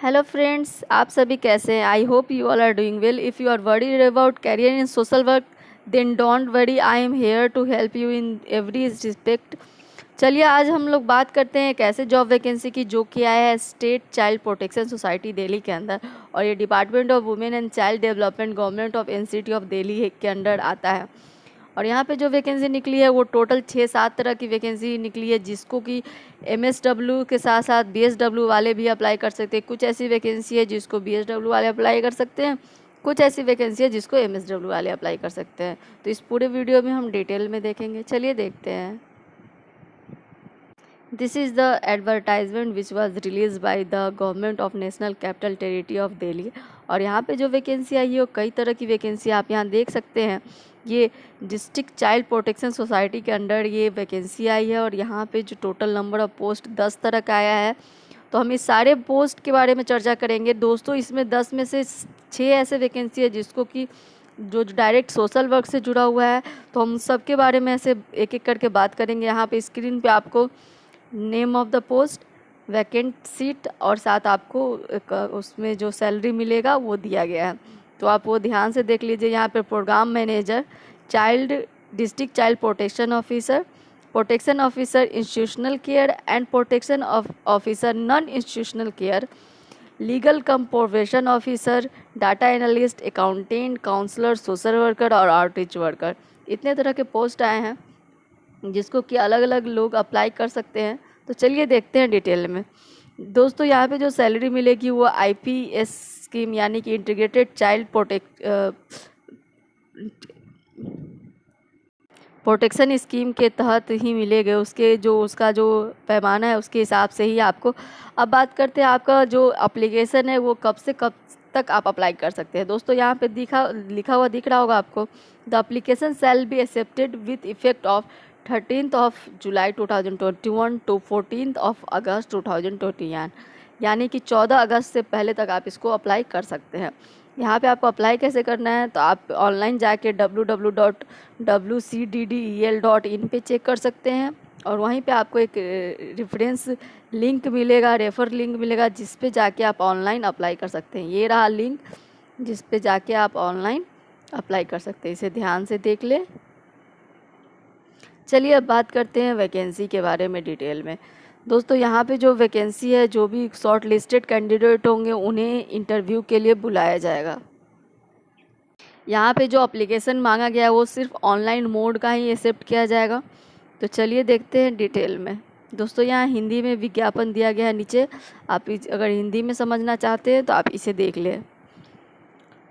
Hello friends, आप सभी कैसे हैं? I hope you all are doing well. If you are worried about career in social work, then don't worry, I am here to help you in every respect. चलिए आज हम लोग बात करते हैं एक ऐसे जॉब वैकेंसी की जो कि आया है state child protection society Delhi के अंदर, और ये department of women and child development government of NCT of Delhi के अंडर आता है. और यहाँ पे जो वैकेंसी निकली है वो टोटल 6-7 तरह की वैकेंसी निकली है, जिसको कि एमएसडब्ल्यू के साथ साथ बीएसडब्ल्यू वाले भी अप्लाई कर सकते हैं. कुछ ऐसी वैकेंसी है जिसको बीएसडब्ल्यू वाले अप्लाई कर सकते हैं, कुछ ऐसी वैकेंसी है जिसको एमएसडब्ल्यू वाले अप्लाई कर सकते हैं. तो इस पूरे वीडियो में हम डिटेल में देखेंगे. चलिए देखते हैं. This is the advertisement which was released by the government of National Capital Territory of Delhi. और यहाँ पे जो वैकेंसी आई है वो कई तरह की वैकेंसी आप यहाँ देख सकते हैं. ये डिस्ट्रिक्ट चाइल्ड प्रोटेक्शन सोसाइटी के अंडर ये वैकेंसी आई है, और यहाँ पे जो टोटल नंबर ऑफ पोस्ट 10 तरह का आया है. तो हम इस सारे पोस्ट के बारे में चर्चा करेंगे दोस्तों. इसमें 10 में से 6 ऐसे वैकेंसी है जिसको कि जो डायरेक्ट सोशल वर्क से जुड़ा हुआ है. तो हम सबके बारे में ऐसे एक एक करके बात करेंगे. यहाँ पे स्क्रीन पे आपको name of the post, vacant seat और साथ आपको उसमें जो सैलरी मिलेगा वो दिया गया है. तो आप वो ध्यान से देख लीजिए. यहाँ पे program manager, child district child protection officer institutional care and protection officer non institutional care, legal cum profession officer, data analyst, accountant, counsellor, social worker और आउटरीच वर्कर. इतने तरह के पोस्ट आए हैं जिसको कि अलग अलग लोग अप्लाई कर सकते हैं. तो चलिए देखते हैं डिटेल में. दोस्तों यहाँ पे जो सैलरी मिलेगी वो आईपीएस स्कीम यानी कि इंटीग्रेटेड चाइल्ड प्रोटेक्शन स्कीम के तहत ही मिलेगा. उसका जो पैमाना है उसके हिसाब से ही आपको. अब बात करते हैं आपका जो एप्लीकेशन है वो कब से कब तक आप अप्लाई कर सकते हैं. दोस्तों यहाँ पे लिखा हुआ दिख रहा होगा आपको, the application shall be accepted with effect of 13th of July 2021 to 14th of August 2021. यानी कि 14 अगस्त से पहले तक आप इसको अप्लाई कर सकते हैं. यहाँ पे आपको अप्लाई कैसे करना है, तो आप ऑनलाइन जाके www.wcddel.in पे चेक कर सकते हैं, और वहीं पे आपको एक रेफरेंस लिंक मिलेगा, रेफर लिंक मिलेगा, जिस पे जाके आप ऑनलाइन अप्लाई कर सकते हैं. ये रहा लिंक जिस पे जाके आप ऑनलाइन अप्लाई कर सकते हैं. इसे ध्यान से देख ले. चलिए अब बात करते हैं वैकेंसी के बारे में डिटेल में. दोस्तों यहाँ पे जो वैकेंसी है, जो भी शॉर्ट लिस्टेड कैंडिडेट होंगे उन्हें इंटरव्यू के लिए बुलाया जाएगा. यहाँ पे जो एप्लीकेशन मांगा गया है वो सिर्फ ऑनलाइन मोड का ही एक्सेप्ट किया जाएगा. तो चलिए देखते हैं डिटेल में. दोस्तों यहाँ हिंदी में विज्ञापन दिया गया है नीचे. आप अगर हिंदी में समझना चाहते हैं तो आप इसे देख लें.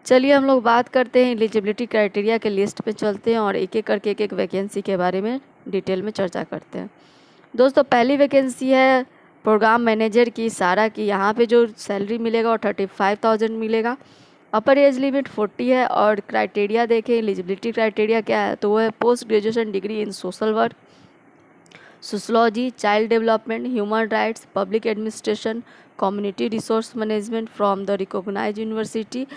चलिए हम लोग बात करते हैं एलिजिबिलिटी क्राइटेरिया के लिस्ट पे चलते हैं और एक एक करके एक वैकेंसी के बारे में डिटेल में चर्चा करते हैं. दोस्तों पहली वैकेंसी है प्रोग्राम मैनेजर की, सारा की. यहाँ पे जो सैलरी मिलेगा वो 35,000 मिलेगा. अपर एज लिमिट 40 है, और क्राइटेरिया देखें, एलिजिबिलिटी क्राइटेरिया क्या है, तो वो है post graduation degree in social work, sociology, child development, human rights, public administration, community resource management from the recognised university.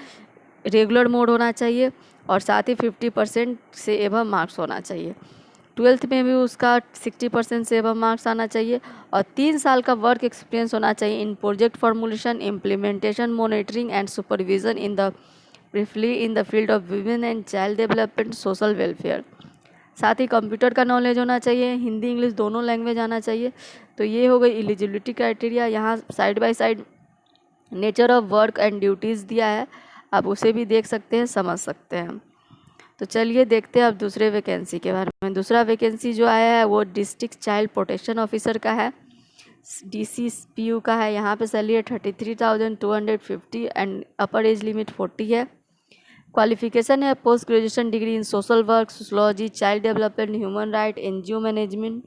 Regular mode होना चाहिए, और साथ ही 50% से एबव मार्क्स होना चाहिए. 12th में भी उसका 60% से एबव मार्क्स आना चाहिए, और 3 साल का वर्क एक्सपीरियंस होना चाहिए in project formulation, implementation, monitoring and supervision in the briefly in the field of women and child development, social welfare. साथ ही कंप्यूटर का नॉलेज होना चाहिए, हिंदी इंग्लिश दोनों लैंग्वेज आना चाहिए. तो ये हो गई एलिजिबिलिटी क्राइटेरिया. यहाँ side by side nature of work and duties दिया है, आप उसे भी देख सकते हैं, समझ सकते हैं. तो चलिए देखते हैं अब दूसरे वैकेंसी के बारे में. दूसरा वैकेंसी जो आया है वो डिस्ट्रिक्ट चाइल्ड प्रोटेक्शन ऑफिसर का है, DCPU का है. यहाँ पे salary 33,250 and upper age limit 40 है. क्वालिफिकेशन है post graduation degree in social work, sociology, child development, human right, NGO management,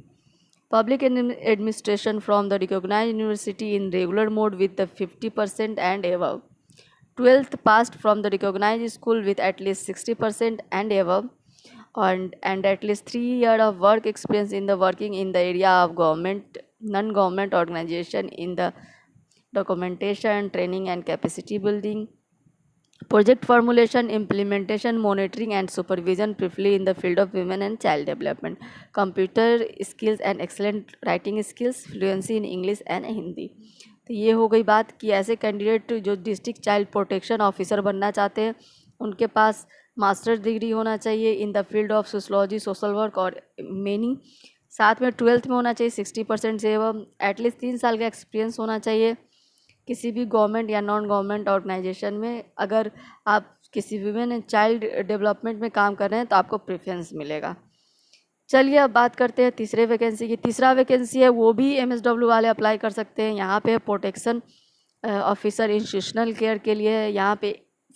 public administration from the recognised university in regular mode with the 50% and above. 12th passed from the recognized school with at least 60% and above, and at least 3 years of work experience in the working in the area of government, non-government organization in the documentation, training and capacity building, project formulation, implementation, monitoring and supervision, preferably in the field of women and child development, computer skills and excellent writing skills, fluency in English and Hindi. तो ये हो गई बात कि ऐसे candidate जो district child protection officer बनना चाहते हैं उनके पास मास्टर्स डिग्री होना चाहिए इन the field of sociology, social work और मेनी। साथ में 12th में होना चाहिए 60% से एवं एटलीस्ट 3 साल का एक्सपीरियंस होना चाहिए किसी भी गवर्नमेंट या नॉन गवर्नमेंट ऑर्गेनाइजेशन में। अगर आप किसी वुमेन एंड चाइल्ड डेवलपमेंट में काम कर रहे हैं तो आपको प्रेफरेंस मिलेगा। चलिए अब बात करते हैं तीसरे वैकेंसी की। तीसरा वैकेंसी है वो भी MSW वाले अप्लाई कर सकते हैं। यहाँ पे प्रोटेक्शन ऑफिसर इंस्टीट्यूशनल केयर के लिए है। यहाँ पे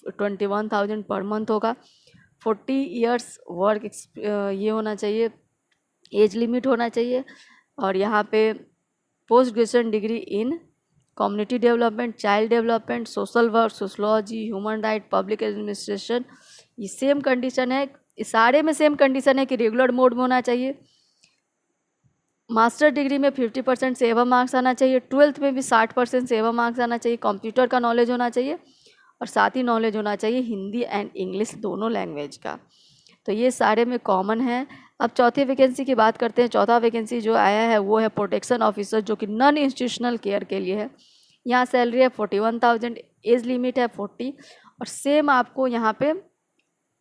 21,000 पर मंथ होगा। 40 इयर्स वर्क ये होना चाहिए, एज लिमिट होना चाहिए। और यहाँ पे पोस्ट ग्रेजुएशन डिग्री इन community development, child development, social work, sociology, human right, public administration, ये सेम कंडीशन है। सारे में सेम कंडीशन है कि रेगुलर मोड में होना चाहिए। मास्टर डिग्री में 50% से एवं मार्क्स आना चाहिए। 12th में भी 60% से एवं मार्क्स आना चाहिए। कंप्यूटर का नॉलेज होना चाहिए और साथ ही नॉलेज होना चाहिए हिंदी एंड इंग्लिश दोनों लैंग्वेज का। तो ये सारे में कॉमन है। अब चौथी वैकेंसी की बात करते हैं। चौथा वैकेंसी जो आया है वो है प्रोटेक्शन ऑफिसर, जो कि नॉन इंस्टीट्यूशनल केयर के लिए है। यहाँ सैलरी है 41,000, एज लिमिट है 40 और सेम आपको यहाँ पे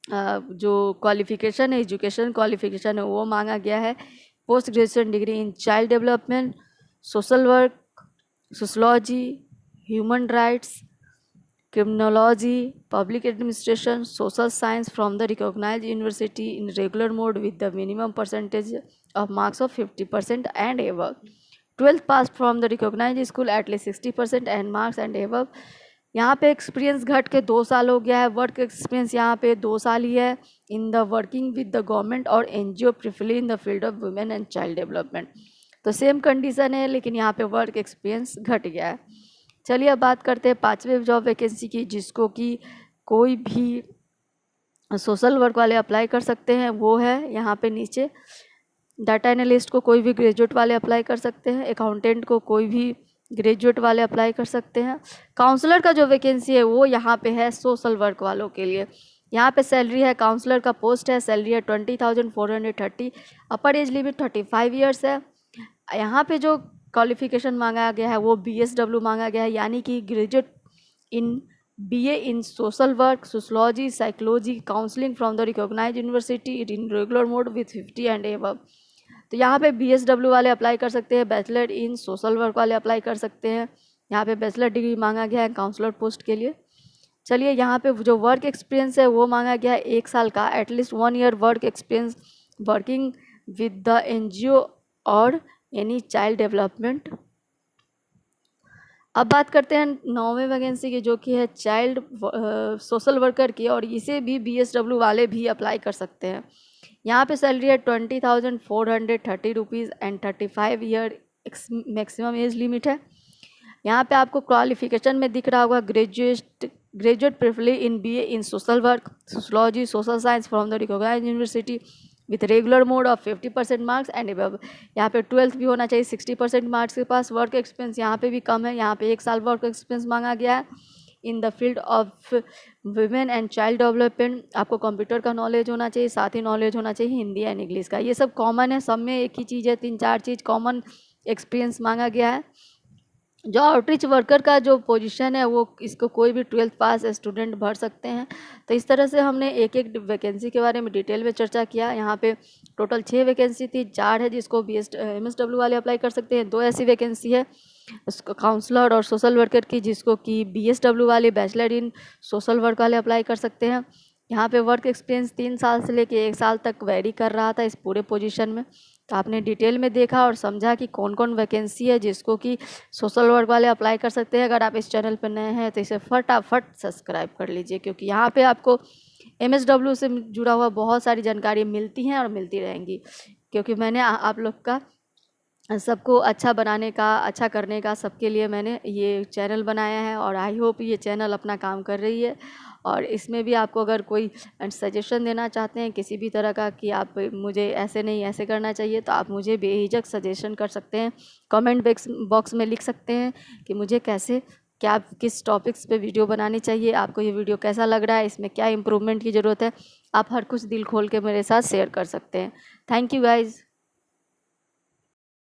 जो क्वालिफिकेशन है, एजुकेशन क्वालिफिकेशन है वो मांगा गया है। Post graduation degree in child development, social work, sociology, human rights, criminology, public administration, social science from the recognized university in regular mode with the minimum percentage of marks of 50% and above. 12th passed from the recognized school at least 60% and marks and above. यहाँ पे experience घट के 2 साल हो गया है। Work experience यहाँ पे 2 साल ही है in the working with the government और NGO preferably in the field of women and child development. तो सेम कंडीशन है लेकिन यहाँ पे वर्क एक्सपीरियंस घट गया है। चलिए अब बात करते हैं 5वें जॉब वैकेंसी की, जिसको कि कोई भी सोशल वर्क वाले अप्लाई कर सकते हैं। वो है यहाँ पे नीचे, डाटा एनालिस्ट को कोई भी ग्रेजुएट वाले अप्लाई कर सकते हैं। अकाउंटेंट को कोई भी ग्रेजुएट वाले अप्लाई कर सकते हैं। काउंसलर का जो वैकेंसी है वो यहाँ पे है सोशल वर्क वालों के लिए। यहाँ पे सैलरी है, काउंसलर का पोस्ट है, सैलरी है 20,430, अपर एज लिमिट 35 ईयर्स है। यहाँ पे जो क्वालिफिकेशन मांगा गया है वो BSW मांगा गया है, यानी कि graduate in BA in social work, sociology, psychology, counselling from the recognised university in regular mode with 50 and above. तो यहाँ पे BSW वाले अप्लाई कर सकते हैं। बैचलर इन सोशल वर्क वाले अप्लाई कर सकते हैं। यहाँ पे बैचलर डिग्री मांगा गया है काउंसलर पोस्ट के लिए। चलिए यहाँ पे जो वर्क एक्सपीरियंस है वो मांगा गया है 1 साल का, at least 1 year work experience working with the NGO और एनी चाइल्ड डेवलपमेंट। अब बात करते हैं 9वें वैकेंसी की, जो कि है चाइल्ड सोशल वर्कर की, और इसे भी BSW वाले भी अप्लाई कर सकते हैं। यहाँ पे सैलरी है 20,430 rupees and 35 year maximum age limit है। यहाँ पे आपको क्वालिफिकेशन में दिख रहा होगा graduate preferably in BA in social work, sociology, social science from the recognised university with regular mode of 50% marks and above. यहाँ पे 12th भी होना चाहिए 60% मार्क्स के पास। वर्क एक्सपीरियंस यहाँ पे भी कम है, यहाँ पे 1 साल वर्क एक्सपीरियंस मांगा गया है इन the field of women and child development. आपको कंप्यूटर का नॉलेज होना चाहिए, साथ ही नॉलेज होना चाहिए हिंदी एंड इंग्लिश का। ये सब कॉमन है, सब में एक ही चीज़ है, 3-4 चीज़ कॉमन एक्सपीरियंस मांगा गया है। जो आउटरीच वर्कर का जो पोजीशन है वो इसको कोई भी 12th पास स्टूडेंट भर सकते हैं। तो इस तरह से हमने एक एक वैकेंसी के बारे में डिटेल में चर्चा किया। यहाँ पे टोटल 6 वैकेंसी थी, 4 है जिसको MSW वाले अप्लाई कर सकते हैं, 2 ऐसी वैकेंसी है उसको काउंसलर और सोशल वर्कर की जिसको कि BSW वाले बैचलर इन सोशल वर्क वाले अप्लाई कर सकते हैं। यहाँ पे वर्क एक्सपीरियंस 3 साल से लेके 1 साल तक वेरी कर रहा था इस पूरे पोजीशन में। तो आपने डिटेल में देखा और समझा कि कौन कौन वैकेंसी है जिसको कि सोशल वर्क वाले अप्लाई कर सकते हैं। अगर आप इस चैनल पर नए हैं तो इसे फटाफट सब्सक्राइब कर लीजिए, क्योंकि यहाँ पे आपको MSW से जुड़ा हुआ बहुत सारी जानकारी मिलती हैं और मिलती रहेंगी, क्योंकि मैंने आप लोग का सबको अच्छा बनाने का, अच्छा करने का, सबके लिए मैंने ये चैनल बनाया है और आई होप ये चैनल अपना काम कर रही है। और इसमें भी आपको अगर कोई सजेशन देना चाहते हैं किसी भी तरह का कि आप मुझे ऐसे नहीं ऐसे करना चाहिए, तो आप मुझे बेहिचक सजेशन कर सकते हैं। कमेंट बॉक्स में लिख सकते हैं कि मुझे कैसे क्या किस टॉपिक्स पे वीडियो बनानी चाहिए, आपको ये वीडियो कैसा लग रहा है, इसमें क्या इम्प्रूवमेंट की ज़रूरत है। आप हर कुछ दिल खोल के मेरे साथ शेयर कर सकते हैं। Thank you guys.